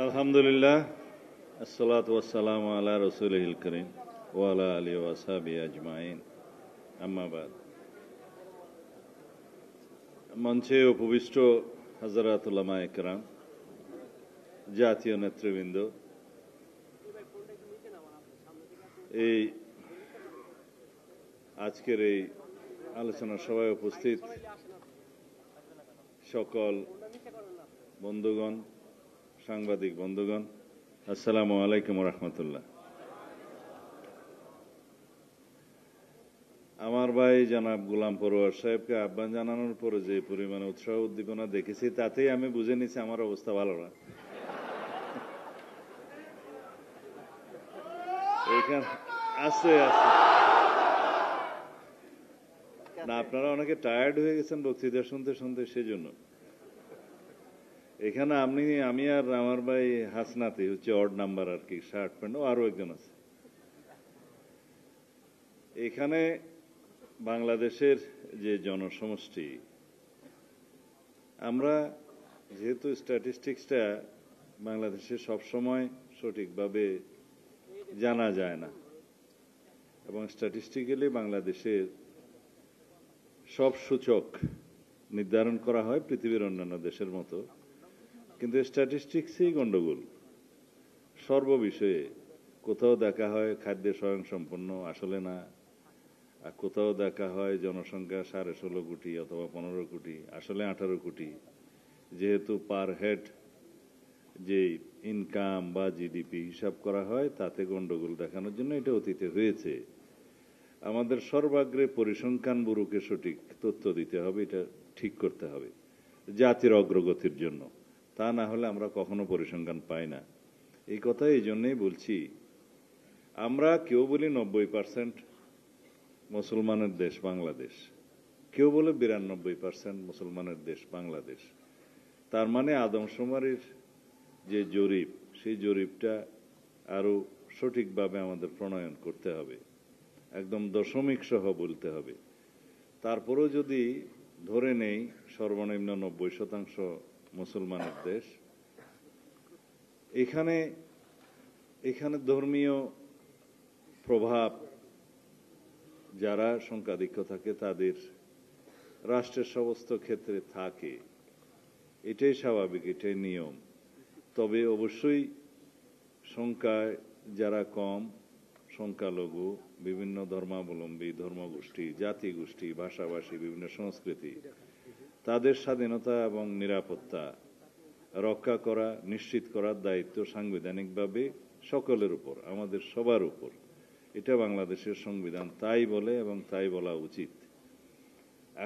আলহামদুলিল্লাহ, আসসালাতু ওয়াসসালামু আলা রাসূলিল কারীম ওয়া আলা আলিহি ওয়া সাহবিহি আজমাইন, আম্মা বাদ। মঞ্চে উপবিষ্ট হযরত উলামায়ে কেরাম, জাতীয় নেতৃবৃন্দ, এই আজকের এই আলোচনা সভায় উপস্থিত সকল বন্ধুগণ, সাংবাদিক বন্ধুগণ, আসসালামু আলাইকুম ওয়া রাহমাতুল্লাহ। আমার ভাই জনাব গোলাম পরোয়ার সাহেবকে আহ্বান জানানোর পরে যে পরিমাণে উৎসাহ উদ্দীপনা দেখেছি, তাতেই আমি বুঝে নিছি আমার অবস্থা ভালো না। এখানে আছে না, আপনারা অনেকে টায়ার্ড হয়ে গেছেন বক্তৃতা শুনতে শুনতে, সেজন্য এখানে আমি আর আমার ভাই হাসনাতি হচ্ছে অড নাম্বার আর কি, শার্ট প্যান্ট, আরো একজন আছে এখানে। বাংলাদেশের যে জনসমষ্টি, আমরা যেহেতু স্ট্যাটিস্টিক্সটা বাংলাদেশে সবসময় সঠিকভাবে জানা যায় না, এবং স্ট্যাটিস্টিক্যালি বাংলাদেশের সব সূচক নির্ধারণ করা হয় পৃথিবীর অন্যান্য দেশের মতো, কিন্তু স্ট্যাটিস্টিক্সই গন্ডগোল সর্ববিষয়ে। কোথাও দেখা হয় খাদ্যে স্বয়ংসম্পন্ন, আসলে না। আর কোথাও দেখা হয় জনসংখ্যা 16.5 কোটি অথবা 15 কোটি, আসলে 18 কোটি। যেহেতু পার হেড যে ইনকাম বা জিডিপি হিসাব করা হয়, তাতে গন্ডগোল দেখানোর জন্য এটা অতীতে হয়েছে। আমাদের সর্বাগ্রে পরিসংখ্যান ব্যুরোকে সঠিক তথ্য দিতে হবে, এটা ঠিক করতে হবে জাতির অগ্রগতির জন্য। তা না হলে আমরা কখনো পরিসংখ্যান পাই না। এই কথা এই জন্যই বলছি, আমরা কেউ বলি 90% মুসলমানের দেশ বাংলাদেশ, কেউ বলে 92% মুসলমানের দেশ বাংলাদেশ। তার মানে আদমশুমারির যে জরিপ, সেই জরিপটা আরো সঠিকভাবে আমাদের প্রণয়ন করতে হবে, একদম দশমিক সহ বলতে হবে। তারপরেও যদি ধরে নেই সর্বনিম্ন 90% মুসলমানের দেশ, এখানে ধর্মীয় প্রভাব যারা সংখ্যাধিক্য থাকে তাদের রাষ্ট্রের সমস্ত ক্ষেত্রে থাকে, এটাই স্বাভাবিক, এটাই নিয়ম। তবে অবশ্যই সংখ্যায় যারা কম, সংখ্যালঘু, বিভিন্ন ধর্মাবলম্বী, ধর্মগোষ্ঠী, জাতিগোষ্ঠী, ভাষাভাষী, বিভিন্ন সংস্কৃতি, তাদের স্বাধীনতা এবং নিরাপত্তা রক্ষা করা, নিশ্চিত করার দায়িত্ব সাংবিধানিকভাবে সকলের উপর, আমাদের সবার উপর। এটা বাংলাদেশের সংবিধান তাই বলে এবং তাই বলা উচিত।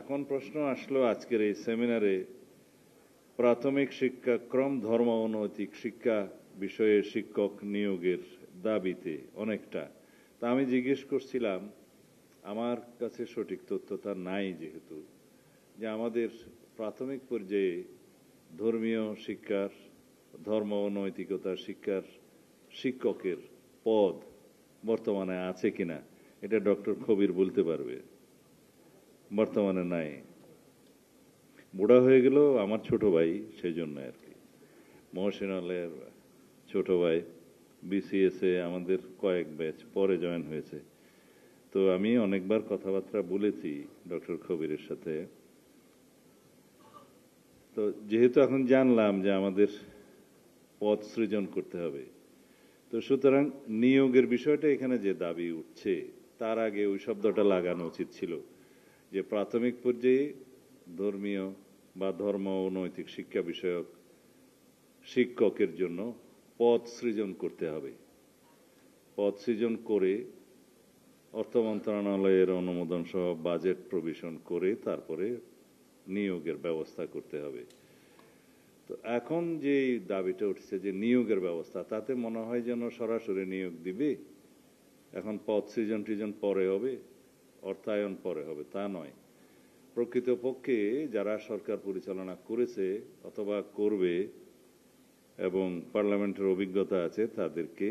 এখন প্রশ্ন আসলো আজকের এই সেমিনারে প্রাথমিক শিক্ষাক্রম ধর্ম ও নৈতিক শিক্ষা বিষয়ে শিক্ষক নিয়োগের দাবিতে অনেকটা। তা আমি জিজ্ঞেস করছিলাম, আমার কাছে সঠিক তথ্যটা নাই যেহেতু, যে আমাদের প্রাথমিক পর্যায়ে ধর্মীয় শিক্ষার, ধর্ম ও নৈতিকতা শিক্ষার শিক্ষকের পদ বর্তমানে আছে কিনা, এটা ডক্টর খবির বলতে পারবে। বর্তমানে নাই, বুড়া হয়ে গেল আমার ছোট ভাই, সেই জন্য আর কি। মহসিন আলের ছোট ভাই বিসিএস এ আমাদের কয়েক ব্যাচ পরে জয়েন হয়েছে। তো আমি অনেকবার কথাবার্তা বলেছি ডক্টর খবিরের সাথে। তো যেহেতু এখন জানলাম যে আমাদের পদ সৃজন করতে হবে, তো সুতরাং নিয়োগের বিষয়টা এখানে যে দাবি উঠছে, তার আগে ওই শব্দটা লাগানো উচিত ছিল যে প্রাথমিক পর্যায়ে ধর্মীয় বা ধর্ম ও নৈতিক শিক্ষা বিষয়ক শিক্ষকের জন্য পদ সৃজন করতে হবে। পদ সৃজন করে অর্থ মন্ত্রণালয়ের অনুমোদন সহ বাজেট প্রভিশন করে তারপরে নিয়োগের ব্যবস্থা করতে হবে। তো এখন যে দাবিটা উঠছে যে নিয়োগের ব্যবস্থা, তাতে মনে হয় যেন সরাসরি নিয়োগ দিবে, এখন পদ সৃজন পরে হবে, অর্থায়ন পরে হবে, তা নয়। প্রকৃতপক্ষে যারা সরকার পরিচালনা করেছে অথবা করবে এবং পার্লামেন্টের অভিজ্ঞতা আছে, তাদেরকে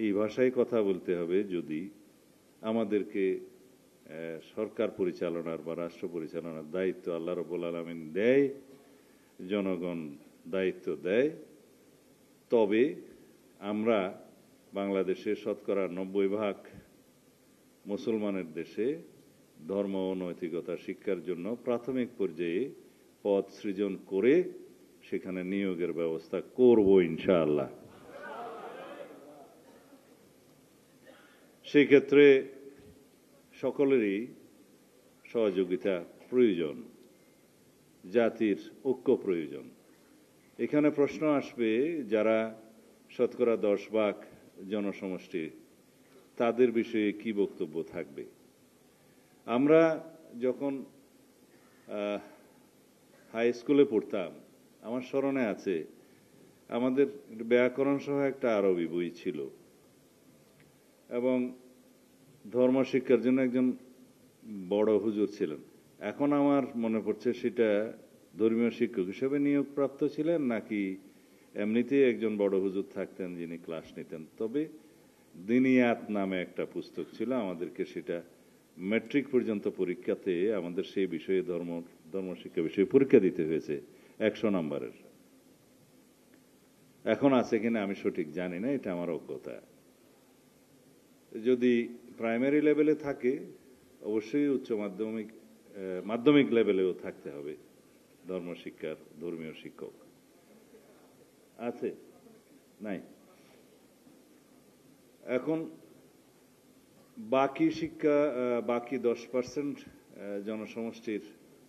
এই ভাষায় কথা বলতে হবে। যদি আমাদেরকে সরকার পরিচালনার বা রাষ্ট্র পরিচালনার দায়িত্ব আল্লাহ রাব্বুল আলামিন দেয়, জনগণ দায়িত্ব দেয়, তবে আমরা বাংলাদেশে শতকরা 90% মুসলমানের দেশে ধর্ম ও নৈতিকতা শিক্ষার জন্য প্রাথমিক পর্যায়ে পদ সৃজন করে সেখানে নিয়োগের ব্যবস্থা করব ইনশাআল্লাহ। সেই ক্ষেত্রে সকলেরই সহযোগিতা প্রয়োজন, জাতির ঐক্য প্রয়োজন। এখানে প্রশ্ন আসবে, যারা শতকরা 10% জনসমষ্টি, তাদের বিষয়ে কি বক্তব্য থাকবে? আমরা যখন হাই স্কুলে পড়তাম, আমার স্মরণে আছে আমাদের ব্যাকরণ সহ একটা আরবি বই ছিল এবং ধর্ম শিক্ষার জন্য একজন বড় হুজুর ছিলেন। এখন আমার মনে পড়ছে সেটা ধর্মীয় শিক্ষক হিসেবে নিয়োগপ্রাপ্ত ছিলেন নাকি এমনিতেই একজন বড় হুজুর থাকতেন যিনি ক্লাস নিতেন। তবে দিনিয়াত নামে একটা পুস্তক ছিল, আমাদেরকে সেটা ম্যাট্রিক পর্যন্ত পরীক্ষাতে আমাদের সেই বিষয়ে ধর্মশিক্ষা বিষয়ে পরীক্ষা দিতে হয়েছে 100 নম্বরের। এখন আছে কিনা আমি সঠিক জানি না, এটা আমার অজ্ঞতা। যদি প্রাইমারি লেভেলে থাকে অবশ্যই উচ্চ মাধ্যমিক লেভেলেও থাকতে হবে ধর্মশিক্ষার ধর্মীয় শিক্ষক। আছে? নাই। এখন বাকি শিক্ষা, বাকি 10% জনসমষ্টির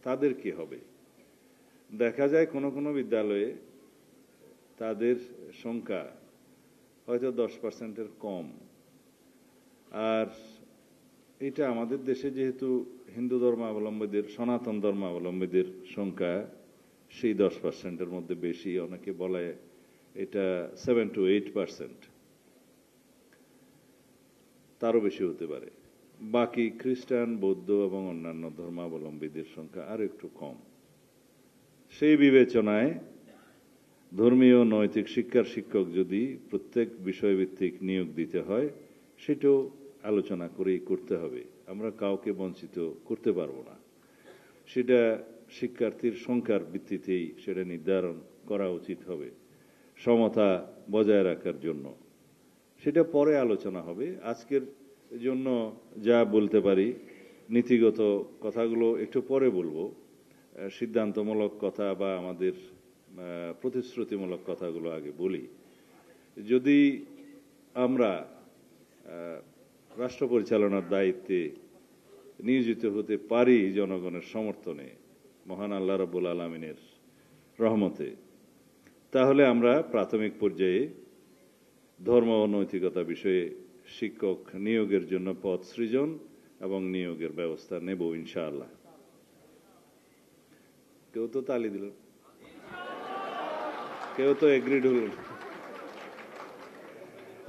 তাদের কি হবে? দেখা যায় কোনো কোনো বিদ্যালয়ে তাদের সংখ্যা হয়তো 10%-এর কম। আর এটা আমাদের দেশে যেহেতু হিন্দু ধর্মাবলম্বীদের, সনাতন ধর্মাবলম্বীদের সংখ্যা সেই 10%-এর মধ্যে বেশি, অনেকে বলে এটা 7 to 8%, তারও বেশি হতে পারে। বাকি খ্রিস্টান, বৌদ্ধ এবং অন্যান্য ধর্মাবলম্বীদের সংখ্যা আর একটু কম। সেই বিবেচনায় ধর্মীয় নৈতিক শিক্ষার শিক্ষক যদি প্রত্যেক বিষয়ভিত্তিক নিয়োগ দিতে হয়, সেটাও আলোচনা করেই করতে হবে। আমরা কাউকে বঞ্চিত করতে পারবো না, সেটা শিক্ষার্থীর সংখ্যার ভিত্তিতেই সেটা নির্ধারণ করা উচিত হবে সমতা বজায় রাখার জন্য। সেটা পরে আলোচনা হবে। আজকের জন্য যা বলতে পারি, নীতিগত কথাগুলো একটু পরে বলবো। সিদ্ধান্তমূলক কথা বা আমাদের প্রতিশ্রুতিমূলক কথাগুলো আগে বলি। যদি আমরা রাষ্ট্র পরিচালনার দায়িত্বে নিয়োজিত হতে পারি জনগণের সমর্থনে, মহান আল্লাহ রাব্বুল আলামিনের রহমতে, তাহলে আমরা প্রাথমিক পর্যায়ে ধর্ম ও নৈতিকতা বিষয়ে শিক্ষক নিয়োগের জন্য পদ সৃজন এবং নিয়োগের ব্যবস্থা নেব ইনশাআল্লাহ। কেউ তো তালি দিল, কেউ তো এগ্রিড হল।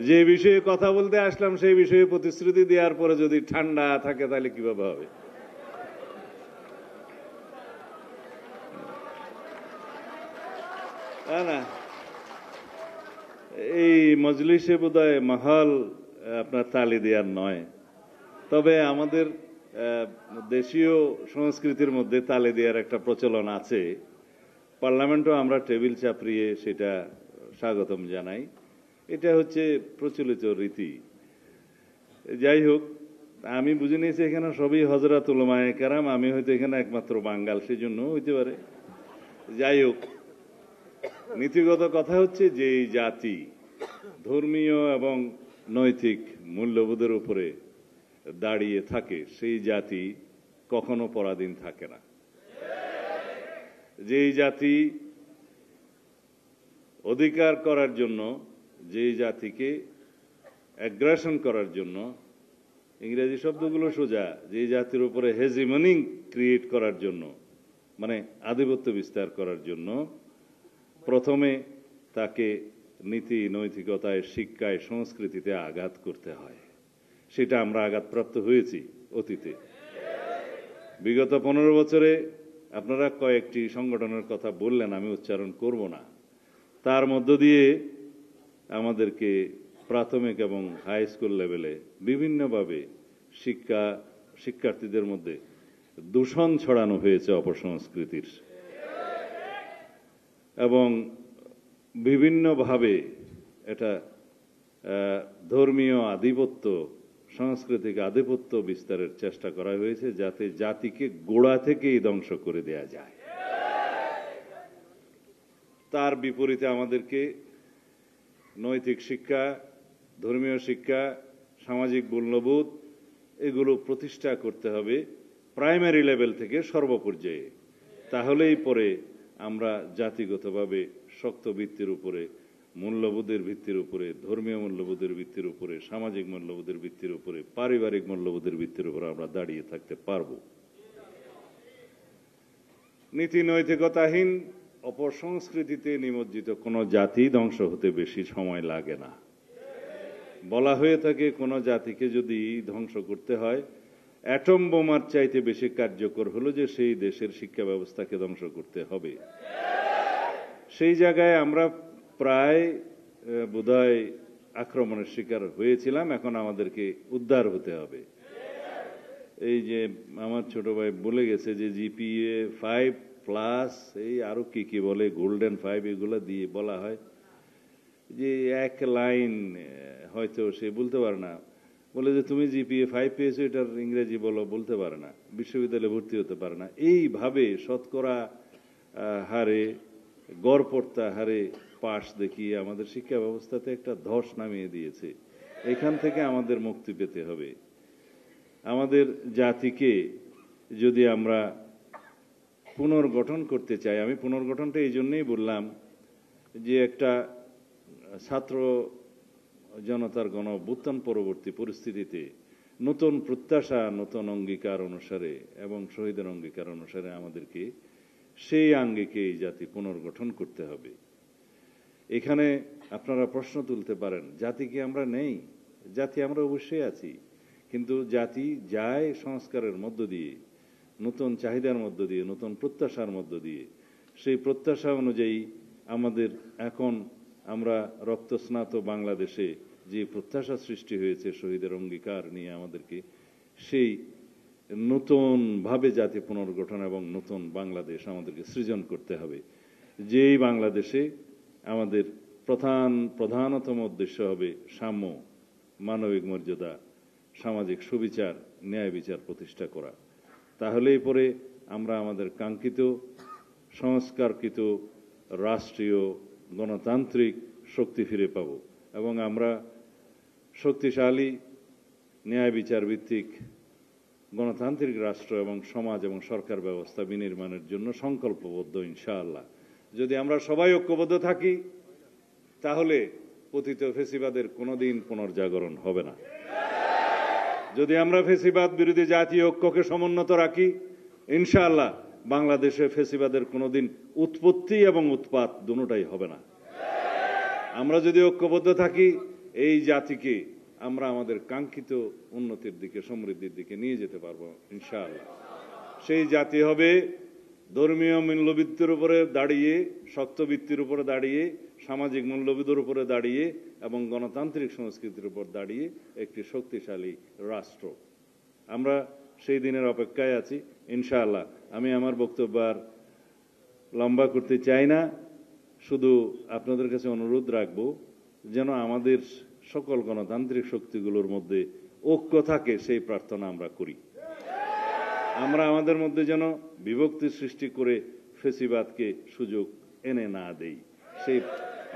যে বিষয়ে কথা বলতে আসলাম সেই বিষয়ে প্রতিশ্রুতি দেওয়ার পরে যদি ঠান্ডা থাকে তাহলে কিভাবে হবে? না, এই মজলিসে বোধহয় মাহাল আপনার তালি দেওয়ার নয়। তবে আমাদের দেশীয় সংস্কৃতির মধ্যে তালি দেওয়ার একটা প্রচলন আছে। পার্লামেন্টও আমরা টেবিল চাপড়িয়ে সেটা স্বাগতম জানাই। এটা হচ্ছে প্রচলিত রীতি। যাই হোক, আমি বুঝে নিয়েছি এখানে সবই হযরত উলামায়ে কেরাম, আমি হয়তো এখানে একমাত্র বাঙাল, সেই জন্য হইতে পারে। যাই হোক, নীতিগত কথা হচ্ছে যে এই জাতি ধর্মীয় এবং নৈতিক মূল্যবোধের উপরে দাঁড়িয়ে থাকে, সেই জাতি কখনো পরাধীন থাকে না। যেই জাতি অধিকার করার জন্য, যেই জাতিকে অ্যাগ্রেশন করার জন্য, ইংরেজি শব্দগুলো সোজা, যেই জাতির উপরে হেজিমনি ক্রিয়েট করার জন্য, মানে আধিপত্য বিস্তার করার জন্য প্রথমে তাকে নীতি নৈতিকতায়, শিক্ষায়, সংস্কৃতিতে আঘাত করতে হয়। সেটা আমরা আঘাতপ্রাপ্ত হয়েছি অতীতে। বিগত 15 বছরে আপনারা কয়েকটি সংগঠনের কথা বললেন, আমি উচ্চারণ করব না। তার মধ্য দিয়ে আমাদেরকে প্রাথমিক এবং হাই স্কুল লেভেলে বিভিন্নভাবে শিক্ষার্থীদের মধ্যে দূষণ ছড়ানো হয়েছে অপসংস্কৃতির, এবং বিভিন্নভাবে এটা ধর্মীয় আধিপত্য, সাংস্কৃতিক আধিপত্য বিস্তারের চেষ্টা করা হয়েছে, যাতে জাতিকে গোড়া থেকেই ধ্বংস করে দেয়া যায়। তার বিপরীতে আমাদেরকে নৈতিক শিক্ষা, ধর্মীয় শিক্ষা, সামাজিক মূল্যবোধ এগুলো প্রতিষ্ঠা করতে হবে প্রাইমারি লেভেল থেকে সর্বপর্যায়ে। তাহলেই পরে আমরা জাতিগতভাবে শক্ত ভিত্তির উপরে, মূল্যবোধের ভিত্তির উপরে, ধর্মীয় মূল্যবোধের ভিত্তির উপরে, সামাজিক মূল্যবোধের ভিত্তির উপরে, পারিবারিক মূল্যবোধের ভিত্তির উপরে আমরা দাঁড়িয়ে থাকতে পারব। নীতি নৈতিকতাহীন অপসংস্কৃতিতে নিমজ্জিত কোনো জাতি ধ্বংস হতে বেশি সময় লাগে না। বলা হয়ে থাকে কোনো জাতিকে যদি ধ্বংস করতে হয়, অ্যাটম বোমার চাইতে বেশি কার্যকর হলো যে সেই দেশের শিক্ষা ব্যবস্থাকে ধ্বংস করতে হবে। সেই জায়গায় আমরা প্রায় বোধহয় আক্রমণের শিকার হয়েছিলাম। এখন আমাদেরকে উদ্ধার হতে হবে। এই যে আমার ছোট ভাই বলে গেছে যে জিপিএ 5+, এই আরো কি কি বলে, গোল্ডেন 5, এগুলো দিয়ে বলা হয় যে এক লাইন হয়তো সে বলতে পারে না, বলে যে তুমি জিপিএ 5 পেয়েছো, এটার ইংরেজি বলো, বলতে পারে না, বিশ্ববিদ্যালয়ে ভর্তি হতে পারে না। এইভাবে শতকরা হারে, গড়পড়তা হারে পাশ দেখিয়ে আমাদের শিক্ষা ব্যবস্থাতে একটা ধস নামিয়ে দিয়েছে। এখান থেকে আমাদের মুক্তি পেতে হবে। আমাদের জাতিকে যদি আমরা পুনর্গঠন করতে চাই, আমি পুনর্গঠনটা এই জন্যই বললাম যে একটা ছাত্র জনতার গণ অভ্যুত্থান পরবর্তী পরিস্থিতিতে নতুন প্রত্যাশা, নতুন অঙ্গীকার অনুসারে এবং শহীদের অঙ্গীকার অনুসারে আমাদেরকে সেই আঙ্গিকে এই জাতি পুনর্গঠন করতে হবে। এখানে আপনারা প্রশ্ন তুলতে পারেন, জাতি কি আমরা নেই? জাতি আমরা অবশ্যই আছি, কিন্তু জাতি যায় সংস্কারের মধ্য দিয়ে, নতুন চাহিদার মধ্য দিয়ে, নতুন প্রত্যাশার মধ্য দিয়ে। সেই প্রত্যাশা অনুযায়ী আমাদের এখন আমরা রক্তস্নাত বাংলাদেশে যে প্রত্যাশা সৃষ্টি হয়েছে শহীদের অঙ্গীকার নিয়ে, আমাদেরকে সেই নতুন ভাবে জাতি পুনর্গঠন এবং নতুন বাংলাদেশ আমাদেরকে সৃজন করতে হবে। যেই বাংলাদেশে আমাদের প্রধানতম উদ্দেশ্য হবে সাম্য, মানবিক মর্যাদা, সামাজিক সুবিচার, ন্যায় বিচার প্রতিষ্ঠা করা। তাহলেই পরে আমরা আমাদের কাঙ্ক্ষিত সংস্কারকৃত রাষ্ট্রীয় গণতান্ত্রিক শক্তি ফিরে পাব এবং আমরা শক্তিশালী ন্যায় বিচার ভিত্তিক গণতান্ত্রিক রাষ্ট্র এবং সমাজ এবং সরকার ব্যবস্থা বিনির্মাণের জন্য সংকল্পবদ্ধ ইনশাআল্লাহ। যদি আমরা সবাই ঐক্যবদ্ধ থাকি, তাহলে পতিত ফেসিবাদের কোনোদিন পুনর্জাগরণ হবে না। যদি আমরা ফেসিবাদ বিরোধী জাতীয় ঐক্যকে সমুন্নত রাখি, ইনশাআল্লাহ বাংলাদেশে ফেসিবাদের কোনোদিন উৎপত্তি এবং উৎপাত দুটোটাই হবে না। আমরা যদি ঐক্যবদ্ধ থাকি, এই জাতিকে আমরা আমাদের কাঙ্ক্ষিত উন্নতির দিকে, সমৃদ্ধির দিকে নিয়ে যেতে পারবো ইনশাআল্লাহ। সেই জাতি হবে ধর্মীয় মূল্যভিত্তির উপরে দাঁড়িয়ে, শক্ত ভিত্তির উপরে দাঁড়িয়ে, সামাজিক মূল্যবোধের উপরে দাঁড়িয়ে এবং গণতান্ত্রিক সংস্কৃতির উপর দাঁড়িয়ে একটি শক্তিশালী রাষ্ট্র। আমরা সেই দিনের অপেক্ষায় আছি ইনশাআল্লাহ। আমি আমার বক্তব্য আর লম্বা করতে চাই না, শুধু আপনাদের কাছে অনুরোধ রাখবো যেন আমাদের সকল গণতান্ত্রিক শক্তিগুলোর মধ্যে ঐক্য থাকে, সেই প্রার্থনা আমরা করি। আমরা আমাদের মধ্যে যেন বিভক্তি সৃষ্টি করে ফেসিবাদকে সুযোগ এনে না দেই। সেই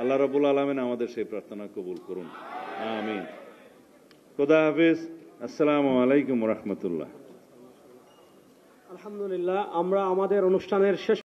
আল্লাহ রাব্বুল আলামিন আমাদের সেই প্রার্থনা কবুল করুন, আমিন। খোদা হাফেজ। আসসালামু আলাইকুম ওয়া রাহমাতুল্লাহ। আলহামদুলিল্লাহ, আমরা আমাদের অনুষ্ঠানের শেষ